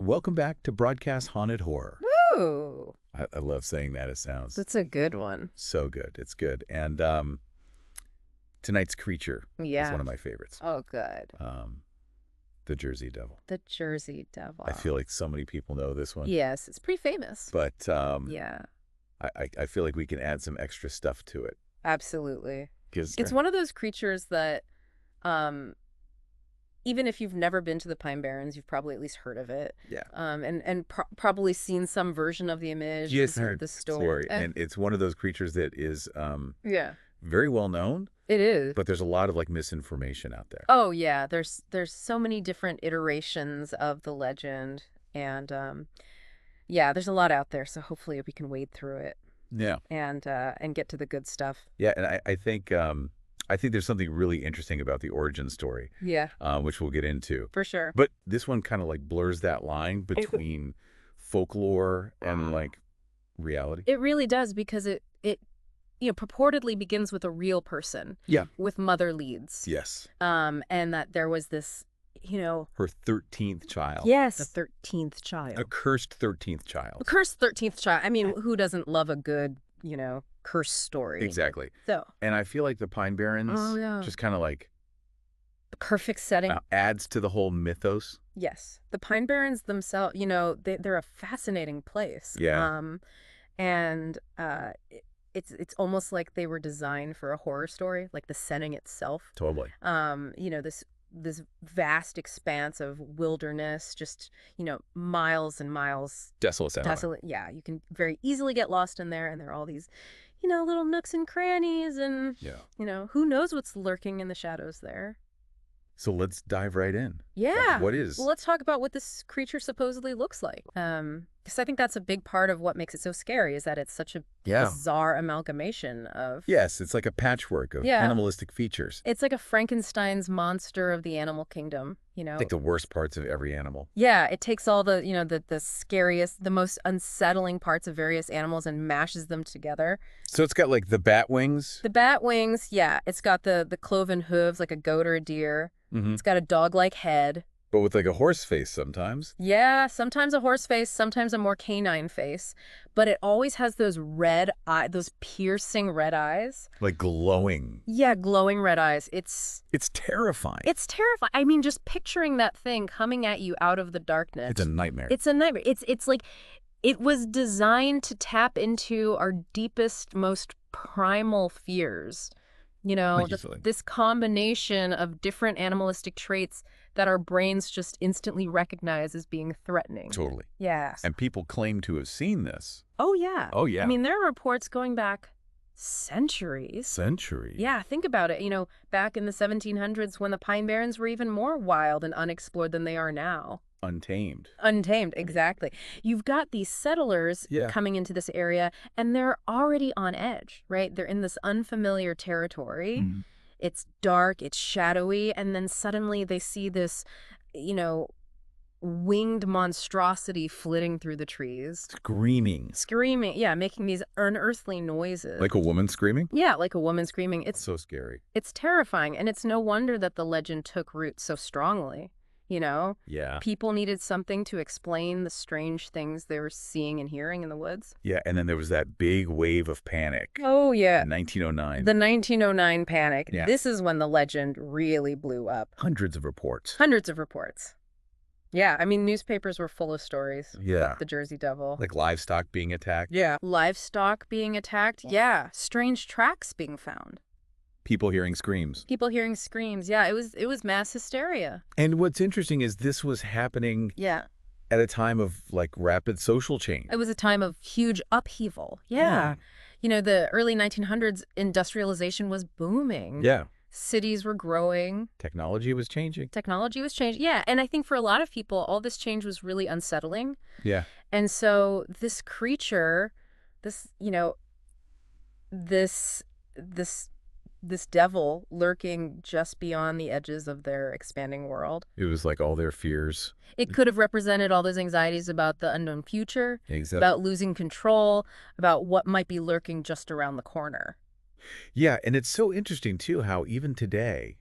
Welcome back to Broadcast Haunted Horror. Ooh, I love saying that. It sounds that's a good one. so good. It's good. And tonight's creature is Yeah. one of my favorites. Oh, good. The Jersey Devil. The Jersey Devil. I feel like so many people know this one. Yes, it's pretty famous. But Yeah, I feel like we can add some extra stuff to it. absolutely. 'Cause It's one of those creatures that, even if you've never been to the Pine Barrens, you've probably at least heard of it. Yeah. And probably seen some version of the image. Yes, heard the story. And it's one of those creatures that is Yeah, very well known, it is. but there's a lot of like misinformation out there. Oh yeah, there's so many different iterations of the legend, and yeah, there's a lot out there. So hopefully we can wade through it Yeah. and get to the good stuff. Yeah, and I think there's something really interesting about the origin story, Yeah, which we'll get into. for sure. But this one kind of like blurs that line between folklore and like reality. It really does, because it purportedly begins with a real person. Yeah. With Mother Leeds. Yes. And that there was this, Her 13th child. yes, the 13th child. A cursed 13th child. A cursed 13th child. I mean, who doesn't love a good, curse story? Exactly. So, And I feel like the Pine Barrens Oh, yeah. just kind of like the perfect setting. adds to the whole mythos. Yes. The Pine Barrens themselves, they're a fascinating place. Yeah. And it's almost like they were designed for a horror story, like the setting itself. Totally. This vast expanse of wilderness, just, miles and miles. Desolate Center. Desolate. Yeah, you can very easily get lost in there, and there are all these, little nooks and crannies, and, Yeah. who knows what's lurking in the shadows there. So let's dive right in. Yeah. What is? Well, let's talk about what this creature supposedly looks like. Because I think that's a big part of what makes it so scary, is that it's such a bizarre amalgamation of... Yes, it's like a patchwork of animalistic features. It's like a Frankenstein's monster of the animal kingdom, Like the worst parts of every animal. Yeah, it takes all the, the scariest, the most unsettling parts of various animals and mashes them together. So it's got like the bat wings. The bat wings, yeah. It's got the cloven hooves like a goat or a deer. Mm-hmm. It's got a dog-like head. But with like a horse face sometimes. Yeah, sometimes a horse face, sometimes a more canine face. But it always has those those piercing red eyes. Like glowing. Yeah, glowing red eyes. It's terrifying. It's terrifying. I mean, just picturing that thing coming at you out of the darkness. It's a nightmare. It's a nightmare. It's like, it was designed to tap into our deepest, most primal fears. This combination of different animalistic traits that our brains just instantly recognize as being threatening. Totally. Yeah. And people claim to have seen this. Oh, yeah. Oh, yeah. I mean, there are reports going back centuries. Centuries. Yeah, think about it. Back in the 1700s, when the Pine Barrens were even more wild and unexplored than they are now. Untamed. Untamed, exactly. You've got these settlers coming into this area, and they're already on edge, right? They're in this unfamiliar territory. Mm-hmm. It's dark, it's shadowy, and then suddenly they see this, winged monstrosity flitting through the trees. Screaming. Yeah, making these unearthly noises. Like a woman screaming? Yeah, like a woman screaming. It's so scary. It's terrifying, and it's no wonder that the legend took root so strongly. Yeah. People needed something to explain the strange things they were seeing and hearing in the woods. Yeah, and then there was that big wave of panic. Oh, yeah. In 1909. The 1909 panic. Yeah. This is when the legend really blew up. Hundreds of reports. Hundreds of reports. Yeah, I mean, newspapers were full of stories. Yeah. The Jersey Devil. Like livestock being attacked. Yeah. Livestock being attacked. Yeah. Strange tracks being found. People hearing screams. People hearing screams. Yeah, it was mass hysteria. And what's interesting is this was happening at a time of like rapid social change. It was a time of huge upheaval. Yeah. The early 1900s, industrialization was booming. Yeah. Cities were growing. Technology was changing. Yeah. And I think for a lot of people, all this change was really unsettling. Yeah. And so this creature, this devil lurking just beyond the edges of their expanding world. It was like all their fears. It could have represented all those anxieties about the unknown future, Exactly. about losing control, about what might be lurking just around the corner. Yeah, and it's so interesting, too, how even today,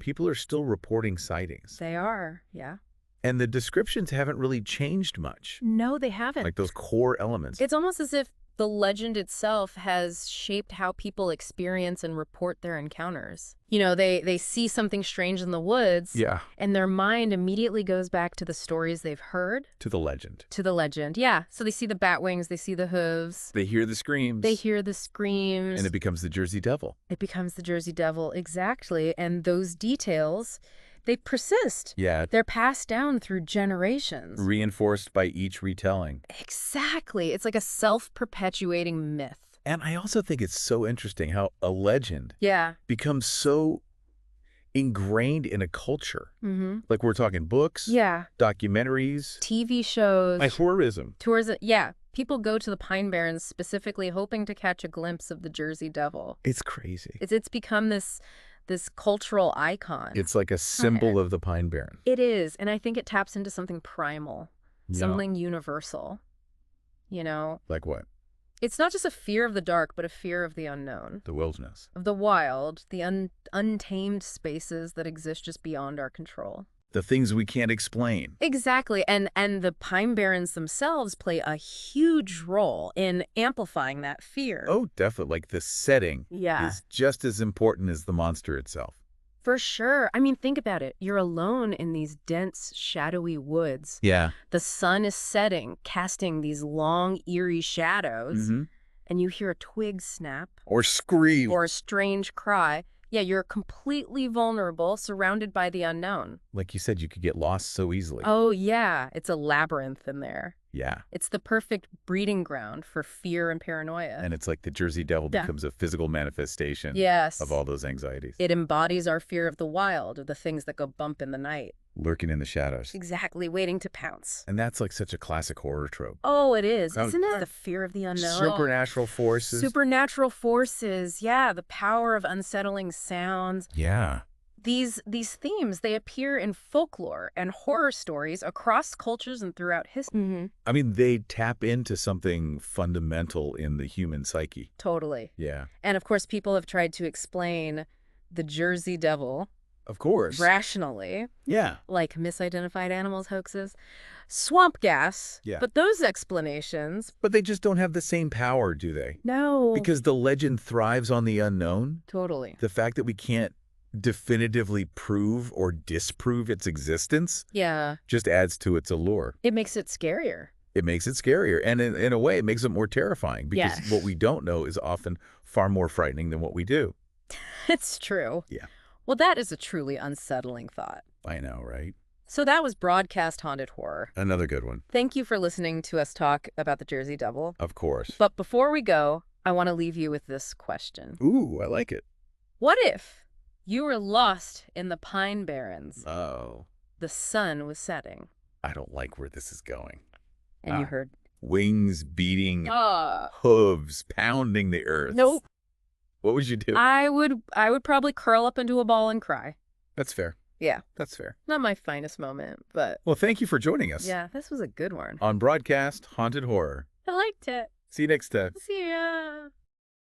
people are still reporting sightings. They are, yeah. And the descriptions haven't really changed much. No, they haven't. Like those core elements. It's almost as if the legend itself has shaped how people experience and report their encounters. You know, they see something strange in the woods, Yeah. and their mind immediately goes back to the stories they've heard. To the legend. To the legend, yeah. So they see the bat wings, they see the hooves. They hear the screams. They hear the screams. And it becomes the Jersey Devil. It becomes the Jersey Devil, exactly. And those details, they persist. Yeah. They're passed down through generations. Reinforced by each retelling. Exactly. It's like a self-perpetuating myth. And I also think it's so interesting how a legend becomes so ingrained in a culture. Like we're talking books, documentaries, TV shows, like tourism. Yeah. People go to the Pine Barrens specifically hoping to catch a glimpse of the Jersey Devil. It's crazy. It's become this cultural icon. It's like a symbol of the Pine Barrens. It is. And I think it taps into something primal, something universal. You know? Like what? It's not just a fear of the dark, but a fear of the unknown. The wilderness. Of the wild, the untamed spaces that exist just beyond our control. The things we can't explain. Exactly. And the Pine Barrens themselves play a huge role in amplifying that fear. Oh, definitely. Like the setting is just as important as the monster itself. For sure. I mean, think about it. You're alone in these dense, shadowy woods. Yeah. The sun is setting, casting these long, eerie shadows. And you hear a twig snap. Or scream. Or a strange cry. Yeah, you're completely vulnerable, surrounded by the unknown. Like you said, you could get lost so easily. Oh, yeah. It's a labyrinth in there. Yeah. It's the perfect breeding ground for fear and paranoia. And it's like the Jersey Devil becomes a physical manifestation of all those anxieties. It embodies our fear of the wild, of the things that go bump in the night. Lurking in the shadows. Exactly, waiting to pounce. And that's like such a classic horror trope. Oh, it is. Isn't it? The fear of the unknown. Supernatural forces. Supernatural forces, yeah. The power of unsettling sounds. Yeah. These themes, they appear in folklore and horror stories across cultures and throughout history. I mean, they tap into something fundamental in the human psyche. Totally. Yeah. And of course, people have tried to explain the Jersey Devil. Of course. Rationally. Yeah. Like misidentified animals hoaxes. Swamp gas. Yeah. But those explanations. But they just don't have the same power, do they? No. Because the legend thrives on the unknown. Totally. The fact that we can't definitively prove or disprove its existence just adds to its allure. It makes it scarier. It makes it scarier. And in a way, it makes it more terrifying because what we don't know is often far more frightening than what we do. It's true. Yeah. Well, that is a truly unsettling thought. I know, right? So that was Broadcast Haunted Horror. Another good one. Thank you for listening to us talk about the Jersey Devil. Of course. But before we go, I want to leave you with this question. Ooh, I like it. What if you were lost in the Pine Barrens? Oh. The sun was setting. I don't like where this is going. And you heard wings beating, hooves pounding the earth. Nope. What would you do? I would probably curl up into a ball and cry. That's fair. Yeah. That's fair. Not my finest moment, but... Well, thank you for joining us. Yeah, this was a good one. On Broadcast Haunted Horror. I liked it. See you next time. See ya.